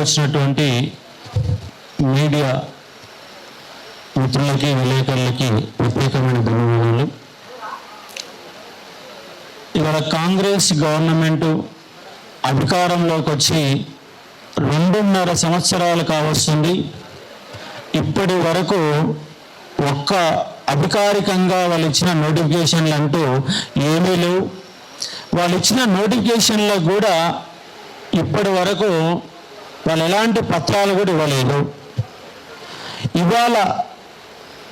వచ్చినటువంటి మీడియా మిత్రులకి విలేకరులకి ప్రత్యేకమైన ధన్యవాదాలు. ఇవాళ కాంగ్రెస్ గవర్నమెంటు అధికారంలోకి వచ్చి 2.5 సంవత్సరాలు కావస్తుంది. ఇప్పటి వరకు ఒక్క అధికారికంగా వాళ్ళు ఇచ్చిన నోటిఫికేషన్లు అంటూ ఏమీ లేవు. వాళ్ళు ఇచ్చిన నోటిఫికేషన్లో కూడా ఇప్పటి వరకు వాళ్ళు ఎలాంటి పత్రాలు కూడా ఇవ్వలేదు. ఇవాళ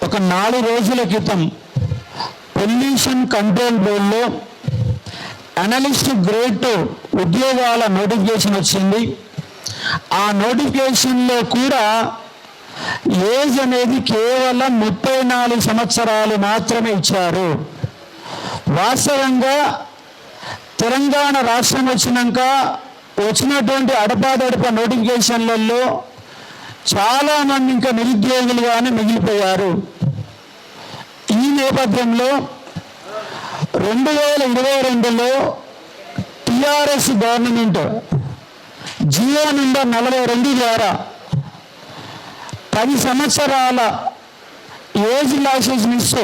ఒక 4 రోజుల క్రితం పొల్యూషన్ కంట్రోల్ బోర్డులో అనలిస్ట్ గ్రేడ్ 2 ఉద్యోగాల నోటిఫికేషన్ వచ్చింది. ఆ నోటిఫికేషన్లో కూడా ఏజ్ అనేది కేవలం 34 సంవత్సరాలు మాత్రమే ఇచ్చారు. వాస్తవంగా తెలంగాణ రాష్ట్రం వచ్చినటువంటి అడపాదడప నోటిఫికేషన్లలో చాలామంది ఇంకా నిరుద్యోగులుగానే మిగిలిపోయారు. ఈ నేపథ్యంలో 2022లో టిఆర్ఎస్ గవర్నమెంట్ జియో నంబర్ 42 ద్వారా 10 సంవత్సరాల ఏజ్ రిలాక్సేషన్ ఇస్తూ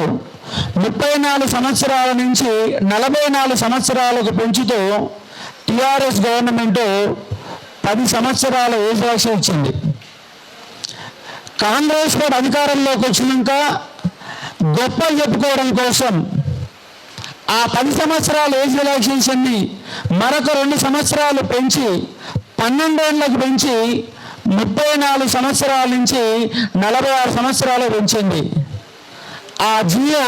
34 సంవత్సరాల నుంచి 44 సంవత్సరాలకు పెంచుతూ టిఆర్ఎస్ గవర్నమెంట్ 10 సంవత్సరాల ఏజ్ రిలాక్సేషన్ ఇచ్చింది. కాంగ్రెస్ పార్టీ అధికారంలోకి వచ్చినాక గొప్ప చెప్పుకోవడం కోసం ఆ 10 సంవత్సరాల ఏజ్ రిలాక్సేషన్ని మరొక 2 సంవత్సరాలు పెంచి 12 ఏళ్ళకు పెంచి 34 సంవత్సరాల నుంచి 46 సంవత్సరాలు పెంచింది. ఆ జియో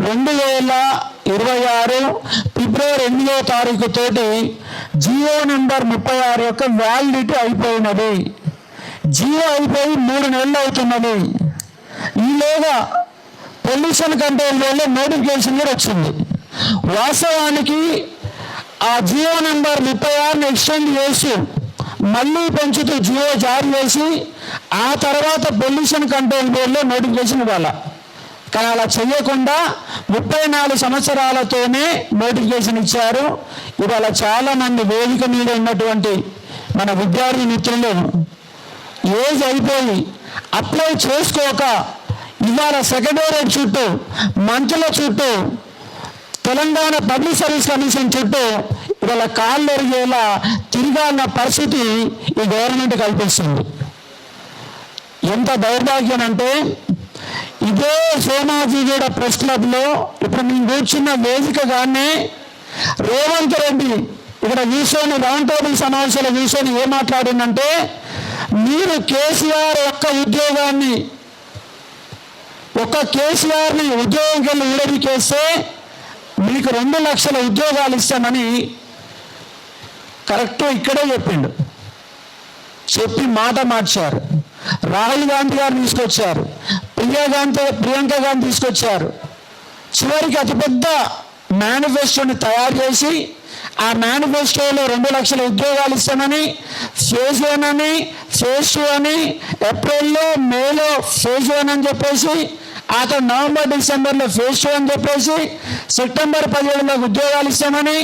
2026 ఫిబ్రవరి 8వ తారీఖు తోటి జియో నంబర్ 36 యొక్క వ్యాలిడిటీ అయిపోయినది. జియో అయిపోయి 3 నెలలు అవుతున్నది. ఈలోగా పొల్యూషన్ కంట్రోల్ బోర్డులో నోటిఫికేషన్ కూడా వచ్చింది. వాస్తవానికి ఆ జియో నంబర్ 36ని ఎక్స్టెండ్ చేసి మళ్ళీ పెంచుతూ జియో జారీ చేసి ఆ తర్వాత పొల్యూషన్ కంట్రోల్ బోర్డులో నోటిఫికేషన్ ఇవ్వాలి. కానీ అలా చేయకుండా 34 సంవత్సరాలతోనే నోటిఫికేషన్ ఇచ్చారు. ఇవాళ చాలామంది వేదిక మీద ఉన్నటువంటి మన విద్యార్థి మిత్రులు ఏజ్ అయిపోయి అప్లై చేసుకోక ఇవాళ సెక్రటేరియట్ చుట్టూ, మంత్రుల చుట్టూ, తెలంగాణ పబ్లిక్ సర్వీస్ కమిషన్ చుట్టూ ఇవాళ కాళ్ళు ఎరిగేలా తిరగాలన్న పరిస్థితి ఈ గవర్నమెంట్ కల్పిస్తుంది. ఎంత దౌర్భాగ్యం అంటే ఇదే సోమాజిగూడ ప్రెస్ క్లబ్లో ఇప్పుడు మేము కూర్చున్న వేదికగానే రేవంత్ రెడ్డి ఇక్కడ కూర్చొని రౌండ్ టేబుల్ సమావేశాలు కూర్చొని ఏం మాట్లాడిందంటే, మీరు కేసీఆర్ కేసీఆర్ని ఉద్యోగంకి వెళ్ళి ఊడబికేస్తే మీకు 2 లక్షల ఉద్యోగాలు ఇస్తామని కరెక్ట్ ఇక్కడే చెప్పి మాట మార్చారు. రాహుల్ గాంధీ గారు తీసుకొచ్చారు, ప్రియాంక గాంధీ తీసుకొచ్చారు. చివరికి అతిపెద్ద మేనిఫెస్టోని తయారు చేసి ఆ మేనిఫెస్టోలో 2 లక్షల ఉద్యోగాలు ఇస్తామని ఫేజ్ 1 అని, ఫేజ్ 2 అని, ఏప్రిల్లో మేలో ఫేజ్ 1 అని చెప్పేసి, ఆ తర్వాత నవంబర్ డిసెంబర్లో ఫేజ్ 2 అని చెప్పేసి, సెప్టెంబర్ 17లో ఉద్యోగాలు ఇస్తామని,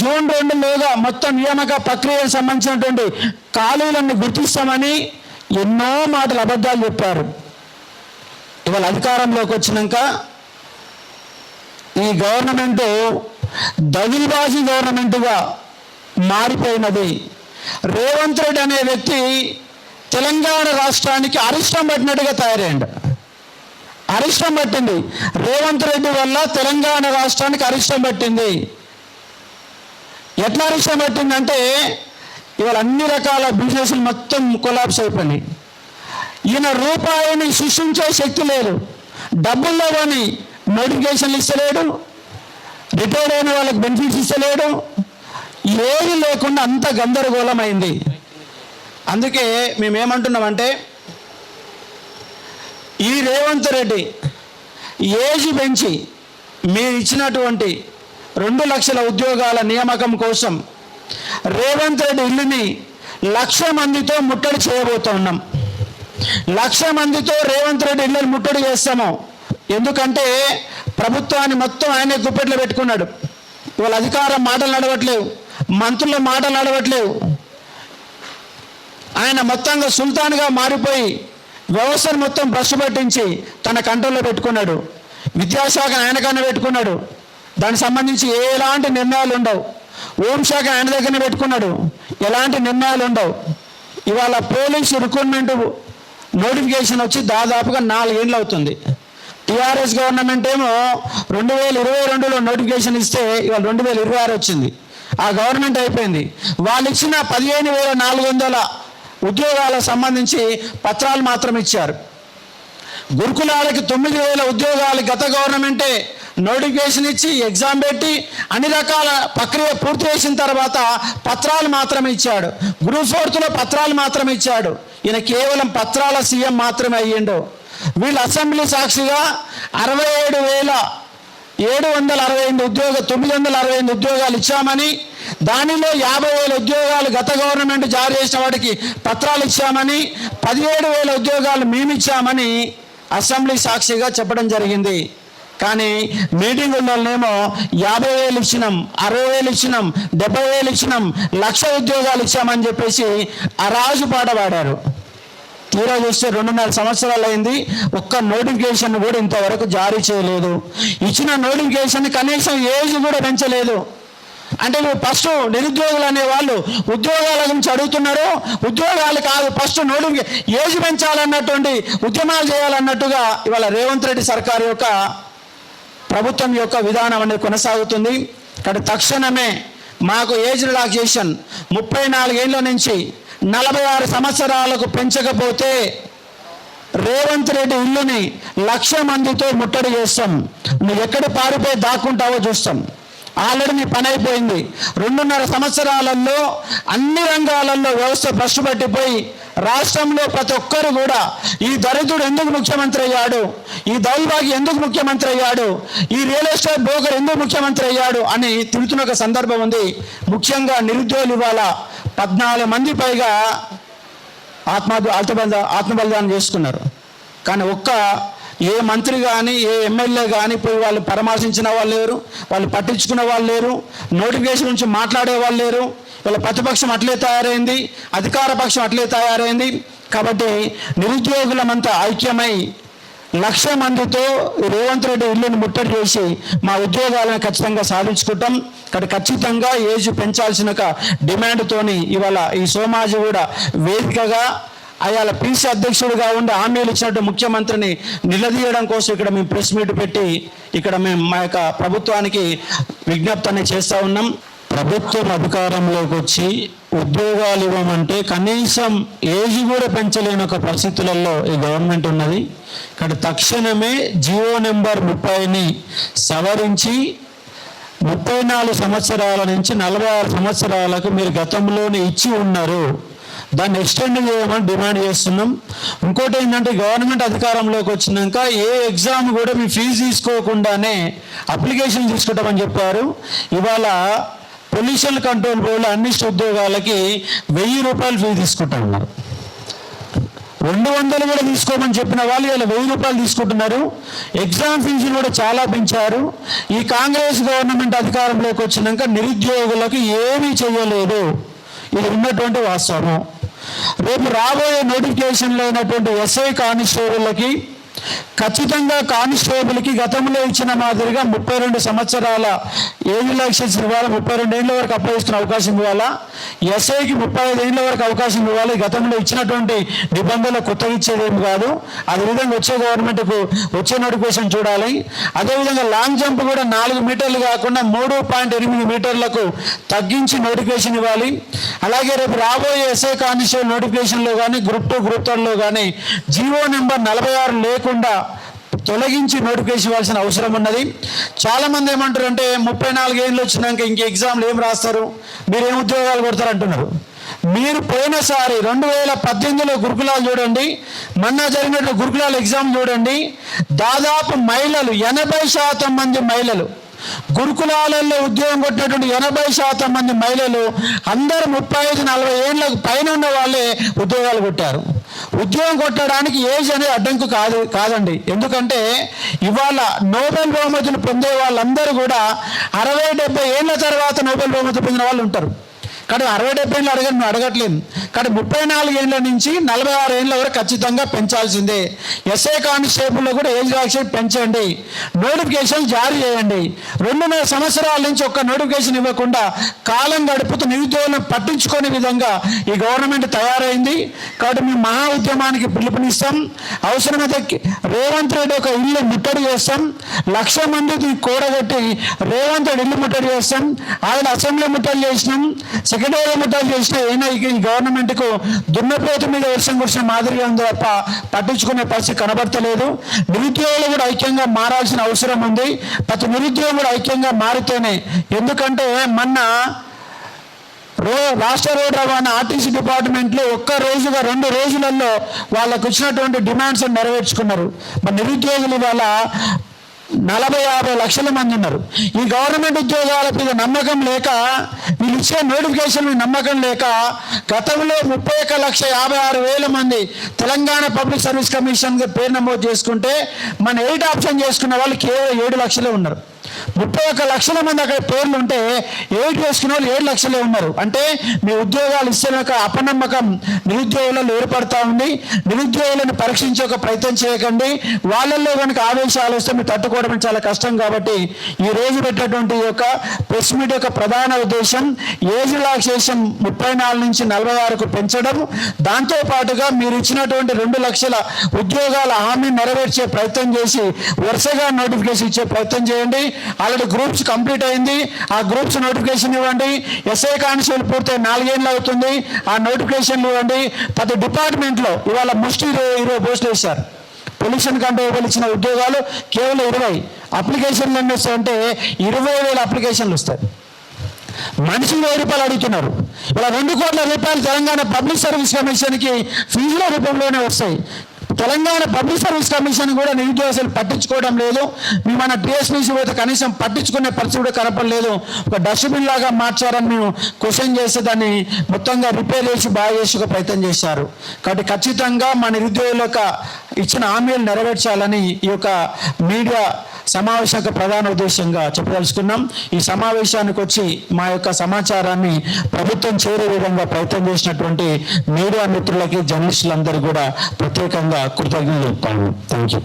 జూన్ 2లోగా మొత్తం నియామక ప్రక్రియకు సంబంధించినటువంటి ఖాళీలను గుర్తిస్తామని ఎన్నో మాటలు అబద్ధాలు చెప్పారు. ఇవాళ అధికారంలోకి వచ్చినాక ఈ గవర్నమెంటు దగిల్బాజీ గవర్నమెంటుగా మారిపోయినది. రేవంత్ రెడ్డి అనే వ్యక్తి తెలంగాణ రాష్ట్రానికి అరిష్టం పట్టినట్టుగా తయారైండు. అరిష్టం పట్టింది. రేవంత్ రెడ్డి వల్ల తెలంగాణ రాష్ట్రానికి అరిష్టం పట్టింది. ఎట్లా అరిష్టం పట్టిందంటే ఇవాళ అన్ని రకాల బిజినెస్లు మొత్తం కొలాప్స్ అయిపోయినాయి. ఈయన రూపాయిని సృష్టించే శక్తి లేదు. డబ్బుల్లో కానీ నోటిఫికేషన్లు ఇస్తలేడు, రిటైర్డ్ అయిన వాళ్ళకి బెనిఫిట్స్ ఇస్తలేడు, ఏది లేకుండా అంత గందరగోళమైంది. అందుకే మేమేమంటున్నామంటే ఈ రేవంత్ రెడ్డి ఏజ్ పెంచి మీరు ఇచ్చినటువంటి 2 లక్షల ఉద్యోగాల నియామకం కోసం రేవంత్ రెడ్డి ఇల్లుని 1,00,000 మందితో ముట్టడి చేయబోతున్నాం. 1,00,000 మందితో రేవంత్ రెడ్డి ఇళ్ళని ముట్టడి చేస్తాము. ఎందుకంటే ప్రభుత్వాన్ని మొత్తం ఆయనే గుప్పెట్లో పెట్టుకున్నాడు. వాళ్ళ అధికారం మాటలు నడవట్లేవు, మంత్రుల మాటలు నడవట్లేవు. ఆయన మొత్తంగా సుల్తాన్గా మారిపోయి వ్యవస్థను మొత్తం భ్రష్టు పట్టించి తన కంట్రోల్లో పెట్టుకున్నాడు. విద్యాశాఖ ఆయనకన్నా పెట్టుకున్నాడు, దానికి సంబంధించి ఎలాంటి నిర్ణయాలు ఉండవు. హోంశాఖ ఆయన దగ్గరనే పెట్టుకున్నాడు, ఎలాంటి నిర్ణయాలు ఉండవు. ఇవాళ పోలీసు రిక్రూట్మెంట్ నోటిఫికేషన్ వచ్చి దాదాపుగా 4 ఏళ్ళు అవుతుంది. టీఆర్ఎస్ గవర్నమెంట్ ఏమో 2022లో నోటిఫికేషన్ ఇస్తే ఇవాళ 2026 వచ్చింది. ఆ గవర్నమెంట్ అయిపోయింది. వాళ్ళు ఇచ్చిన 15,400 ఉద్యోగాలకు సంబంధించి పత్రాలు మాత్రం ఇచ్చారు. గురుకులాలకి 9,000 ఉద్యోగాలు గత గవర్నమెంటే నోటిఫికేషన్ ఇచ్చి ఎగ్జామ్ పెట్టి అన్ని రకాల ప్రక్రియ పూర్తి చేసిన తర్వాత పత్రాలు మాత్రమే ఇచ్చాడు. గ్రూప్ 4లో పత్రాలు మాత్రమే ఇచ్చాడు. ఈయన కేవలం పత్రాల సీఎం మాత్రమే అయ్యిండు. వీళ్ళు అసెంబ్లీ సాక్షిగా 965 ఉద్యోగాలు ఇచ్చామని, దానిలో 50,000 ఉద్యోగాలు గత గవర్నమెంట్ జారీ చేసిన వాటికి పత్రాలు ఇచ్చామని, 17,000 ఉద్యోగాలు మేము ఇచ్చామని అసెంబ్లీ సాక్షిగా చెప్పడం జరిగింది. కానీ మీటింగుల్లోనేమో 50,000 ఇచ్చినాం, 60,000 ఇచ్చినాం, 70,000 ఇచ్చినాం, 1,00,000 ఉద్యోగాలు ఇచ్చామని చెప్పేసి అరాజు పాట పాడారు. తీరా చూస్తే 2.5 సంవత్సరాలు అయింది, ఒక్క నోటిఫికేషన్ కూడా ఇంతవరకు జారీ చేయలేదు. ఇచ్చిన నోటిఫికేషన్ కనీసం ఏజ్ కూడా పెంచలేదు. అంటే ఫస్ట్ నిరుద్యోగులు అనే వాళ్ళు ఉద్యోగాల గురించి అడుగుతున్నారు. ఉద్యోగాలు కాదు, ఫస్ట్ ఏజ్ పెంచాలన్నటువంటి ఉద్యమాలు చేయాలన్నట్టుగా ఇవాళ రేవంత్ రెడ్డి సర్కారు యొక్క ప్రభుత్వం యొక్క విధానం అనేది కొనసాగుతుంది. కాబట్టి తక్షణమే మాకు ఏజ్ రిలాక్సేషన్ 34 ఏళ్ళ నుంచి 46 సంవత్సరాలకు పెంచకపోతే రేవంత్ రెడ్డి ఇల్లుని 1,00,000 మందితో ముట్టడి చేస్తాం. నువ్వు ఎక్కడ పారిపోయి దాక్కుంటావో చూస్తాం. ఆల్రెడీ నీ పని అయిపోయింది. 2.5 సంవత్సరాలలో అన్ని రంగాలలో వ్యవస్థ భ్రష్టు పట్టిపోయి రాష్ట్రంలో ప్రతి ఒక్కరు కూడా ఈ దరిద్రుడు ఎందుకు ముఖ్యమంత్రి అయ్యాడు, ఈ దౌర్భాగ్యం ఎందుకు ముఖ్యమంత్రి అయ్యాడు, ఈ రియల్ ఎస్టేట్ బ్రోకర్ ఎందుకు ముఖ్యమంత్రి అయ్యాడు అని తిరుగుతున్న ఒక సందర్భం ఉంది. ముఖ్యంగా నిరుద్యోగులు ఇవాళ 14 మంది పైగా ఆత్మబలిదానం చేసుకున్నారు. కానీ ఏ మంత్రి కానీ ఏ ఎమ్మెల్యే కానీ పోయి వాళ్ళు పరామర్శించిన వాళ్ళు లేరు, వాళ్ళు పట్టించుకునే వాళ్ళు లేరు, నోటిఫికేషన్ నుంచి మాట్లాడే వాళ్ళు లేరు. వీళ్ళ ప్రతిపక్షం అట్లే తయారైంది, అధికార పక్షం అట్లే తయారైంది. కాబట్టి నిరుద్యోగులమంతా ఐక్యమై 1,00,000 మందితో రేవంత్ రెడ్డి ఇల్లుని ముట్టడి చేసి మా ఉద్యోగాలను ఖచ్చితంగా సాధించుకుంటాం. కాబట్టి ఖచ్చితంగా ఏజ్ పెంచాల్సిన డిమాండ్తోని ఇవాళ ఈ సోమాజిగూడ వేదికగా అయాల పీసీ అధ్యక్షుడిగా ఉండి హామీలు ఇచ్చినట్టు ముఖ్యమంత్రిని నిలదీయడం కోసం ఇక్కడ మేము ప్రెస్ మీట్ పెట్టి ఇక్కడ మేము మా యొక్క ప్రభుత్వానికి విజ్ఞప్తి అనేది చేస్తూ ఉన్నాం. ప్రభుత్వం అధికారంలోకి వచ్చి ఉద్యోగాలు ఇవ్వమంటే కనీసం ఏజ్ కూడా పెంచలేని ఒక పరిస్థితులలో ఈ గవర్నమెంట్ ఉన్నది. ఇక్కడ తక్షణమే జీవో నెంబర్ 30ని సవరించి 34 సంవత్సరాల నుంచి 46 సంవత్సరాలకు మీరు గతంలోనే ఇచ్చి ఉన్నారు, దాన్ని ఎక్స్టెండ్ చేయమని డిమాండ్ చేస్తున్నాం. ఇంకోటి ఏంటంటే గవర్నమెంట్ అధికారంలోకి వచ్చినాక ఏ ఎగ్జామ్ కూడా మీ ఫీజు తీసుకోకుండానే అప్లికేషన్ తీసుకుంటామని చెప్పారు. ఇవాళ పొల్యూషన్ కంట్రోల్ బోర్డు అన్ని ఉద్యోగాలకి 1,000 రూపాయలు ఫీజు తీసుకుంటున్నారు. 200 కూడా తీసుకోమని చెప్పిన వాళ్ళు ఇలా 1,000 రూపాయలు తీసుకుంటున్నారు. ఎగ్జామ్ ఫీజులు కూడా చాలా పెంచారు. ఈ కాంగ్రెస్ గవర్నమెంట్ అధికారంలోకి వచ్చినాక నిరుద్యోగులకు ఏమీ చేయలేదు. ఇది ఉన్నటువంటి వాస్తవం. రేపు రాబోయే నోటిఫికేషన్లో అయినటువంటి ఎస్ఐ కానిస్టేబుల్కి ఖచ్చితంగా కానిస్టేబుల్కి గతంలో ఇచ్చిన మాదిరిగా 32 సంవత్సరాల ఏజ్ రిలాక్సేషన్ ఇవ్వాలి, 32 ఏళ్ళ వరకు అప్లై చేస్తున్న అవకాశం ఇవ్వాలా. ఎస్ఐకి 35 ఏళ్ళ వరకు అవకాశం ఇవ్వాలి. గతంలో ఇచ్చినటువంటి నిబంధనలు కొత్తగా ఇచ్చేదేమి కాదు. అదేవిధంగా వచ్చే గవర్నమెంట్కు వచ్చే నోటిఫికేషన్ చూడాలి. అదేవిధంగా లాంగ్ జంప్ కూడా 4 మీటర్లు కాకుండా 3.8 మీటర్లకు తగ్గించి నోటిఫికేషన్ ఇవ్వాలి. అలాగే రేపు రాబోయే ఎస్ఐ కానిస్టేబుల్ నోటిఫికేషన్లో కానీ గ్రూప్ 2 గ్రూప్ 3లో కానీ జీవో నెంబర్ 46 లేకుండా తొలగించి నోటిఫికేషన్ ఇవ్వాల్సిన అవసరం ఉన్నది. చాలామంది ఏమంటారంటే 34 ఏళ్ళు వచ్చినాక ఇంక ఎగ్జామ్లు ఏం రాస్తారు, మీరు ఏం ఉద్యోగాలు కొడతారు అంటున్నారు. మీరు పోయినసారి 2018లో గురుకులాలు చూడండి, మొన్న జరిగినట్టు గురుకులాల ఎగ్జామ్ చూడండి. దాదాపు మహిళలు 80% మంది మహిళలు గురుకులాలలో ఉద్యోగం కొట్టినటువంటి 80% మంది మహిళలు అందరూ 35-40 ఏళ్ళకు పైన ఉన్న వాళ్ళే ఉద్యోగాలు కొట్టారు. ఉద్యోగం కొట్టడానికి ఏజ్ అనేది అడ్డంకు కాదండి. ఎందుకంటే ఇవాళ నోబెల్ బహుమతులు పొందే వాళ్ళందరూ కూడా 60-70 ఏళ్ళ తర్వాత నోబెల్ బహుమతులు పొందిన వాళ్ళు ఉంటారు. కానీ 60-70 ఏళ్ళు అడగట్లేదు. కాబట్టి 34 ఏళ్ళ నుంచి 46 ఏళ్ళ వరకు ఖచ్చితంగా పెంచాల్సిందే. ఎస్ఐ కానిస్టేబుల్లో కూడా ఏజ్ రిలాక్సేషన్ పెంచండి, నోటిఫికేషన్ జారీ చేయండి. 2.5 సంవత్సరాల నుంచి ఒక్క నోటిఫికేషన్ ఇవ్వకుండా కాలం గడుపుతూ నిరుద్యోగులను పట్టించుకునే విధంగా ఈ గవర్నమెంట్ తయారైంది. కాబట్టి మేము మహా ఉద్యమానికి పిలుపునిస్తాం. అవసరమైతే రేవంత్ రెడ్డి ఒక ఇల్లు ముట్టడి చేస్తాం, 1,00,000 మంది కూడగట్టి రేవంత్ రెడ్డి ఇల్లు ముట్టడి చేస్తాం. ఆయన అసెంబ్లీ ముట్టడి చేసినాం, సెక్రటరీ ముట్టడి చేసినా అయినా ఈ గవర్నమెంట్కు దున్నపోతు మీద వర్షం కురిసిన మాదిరిగా ఉంది తప్ప పట్టించుకునే పరిస్థితి కనబడతలేదు. నిరుద్యోగులు కూడా ఐక్యంగా మారాల్సిన అవసరం ఉంది. ప్రతి నిరుద్యోగం కూడా ఐక్యంగా మారితేనే, ఎందుకంటే మొన్న రాష్ట్ర రోడ్ రవాణా ఆర్టీసీ డిపార్ట్మెంట్లో 2 రోజులలో వాళ్ళకు వచ్చినటువంటి డిమాండ్స్ నెరవేర్చుకున్నారు. మరి నిరుద్యోగులు వాళ్ళ 40-50 లక్షల మంది ఉన్నారు. ఈ గవర్నమెంట్ ఉద్యోగాల మీద నమ్మకం లేక, వీళ్ళు ఇచ్చే నోటిఫికేషన్ నమ్మకం లేక గతంలో 31,56,000 మంది తెలంగాణ పబ్లిక్ సర్వీస్ కమిషన్ పేరు నమోదు చేసుకుంటే మన 8 ఆప్షన్ చేసుకున్న వాళ్ళు కేవలం 7 లక్షలే ఉన్నారు. 31 లక్షల మంది అక్కడ పేర్లు ఉంటే 8 వేసుకున్న వాళ్ళు 7 లక్షలే ఉన్నారు. అంటే మీ ఉద్యోగాలు ఇస్తున్న అపనమ్మకం నిరుద్యోగులలో ఏర్పడతా ఉంది. నిరుద్యోగులను పరీక్షించే ఒక ప్రయత్నం చేయకండి. వాళ్ళల్లో కనుక ఆవేశాలు వస్తే మీరు తట్టుకోవడం చాలా కష్టం. కాబట్టి ఈ రోజు పెట్టినటువంటి ఈ యొక్క ప్రెస్ మీట్ యొక్క ప్రధాన ఉద్దేశం ఏజ్ రిలాక్సేషన్ 34 నుంచి 46కు పెంచడం, దాంతోపాటుగా మీరు ఇచ్చినటువంటి 2 లక్షల ఉద్యోగాల హామీ నెరవేర్చే ప్రయత్నం చేసి వరుసగా నోటిఫికేషన్ ఇచ్చే ప్రయత్నం చేయండి. ఆల్రెడీ గ్రూప్స్ కంప్లీట్ అయింది, ఆ గ్రూప్స్ నోటిఫికేషన్ ఇవ్వండి. ఎస్ఐ కానిస్టేబుల్ పూర్తి 4 ఏళ్ళు అవుతుంది, ఆ నోటిఫికేషన్లు ఇవ్వండి. ప్రతి డిపార్ట్మెంట్లో ఇవాళ ముష్టి 20 పోస్టులు వేశారు. పొల్యూషన్ కంట్రోల్ ఇచ్చిన ఉద్యోగాలు కేవలం 20. అప్లికేషన్లు ఎన్ని వస్తాయంటే 20,000 అప్లికేషన్లు వస్తాయి. మనిషికి 1000 రూపాయలు అడుగుతున్నారు. ఇలా 2 కోట్ల రూపాయలు తెలంగాణ పబ్లిక్ సర్వీస్ కమిషన్కి ఫీజుల రూపంలోనే వస్తాయి. తెలంగాణ పబ్లిక్ సర్వీస్ కమిషన్ కూడా నిరుద్యోగులు పట్టించుకోవడం లేదు. మేము మన టీఎస్పీసీ పోతే కనీసం పట్టించుకునే పరిస్థితి కూడా కనపడలేదు. ఒక డస్ట్బిన్ లాగా మార్చారని మేము క్వశ్చన్ చేస్తే దాన్ని మొత్తంగా రిపేర్ చేసి బాగా చేసి ఒక ప్రయత్నం చేశారు. కాబట్టి ఖచ్చితంగా మా నిరుద్యోగుల యొక్క ఇచ్చిన హామీలు నెరవేర్చాలని ఈ యొక్క మీడియా సమావేశం యొక్క ప్రధాన ఉద్దేశంగా చెప్పదలుచుకున్నాం. ఈ సమావేశానికి వచ్చి మా యొక్క సమాచారాన్ని ప్రభుత్వం చేరే విధంగా ప్రయత్నం చేసినటువంటి మీడియా మిత్రులకి, జర్నలిస్టులందరూ కూడా ప్రత్యేకంగా కృతజ్ఞతలు చెప్తాను. Thank you.